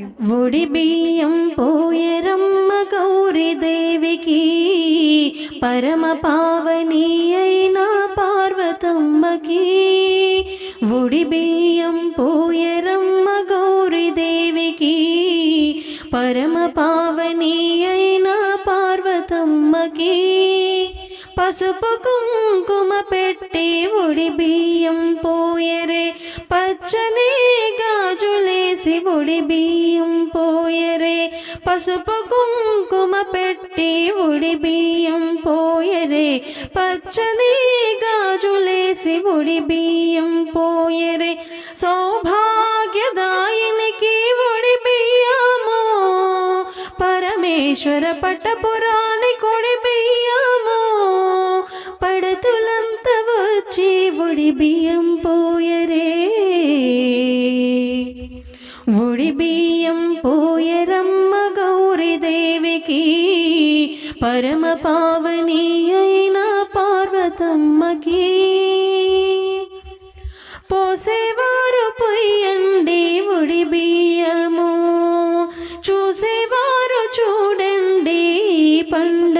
ఒడి బియ్యం పోయరమ్మ గౌరీ దేవికి, పరమ పావని అయిన పార్వతమ్మకి. ఒడి బియ్యం పోయరమ్మ గౌరీ దేవికి, పరమ పావని అయిన పార్వతమ్మకి. పసుపు కుంకుమ పెట్టి ఒడి బియ్యం పోయరే, పచ్చని గాజులేసి ఒడి బియ్యం పోయరే. పసుపు కుంకుమ పెట్టి ఒడి బియ్యం పోయరే, పచ్చని గాజులేసి ఒడి బియ్యం పోయరే. సౌభాగ్యదాయినికి ఒడి బియ్యము, పరమేశ్వర పట్టపురాణి కొడి బియ్యము. పడతులంతా వచ్చి ఒడి బియ్యం పోయరే. ఒడి బియ్యం పోయరమ్మ గౌరీ దేవికి, పరమ పావని అయిన పార్వతమ్మకి. పోసేవారు పొయ్యండి ఒడి బియ్యము, చూసేవారు చూడండి పండుగ.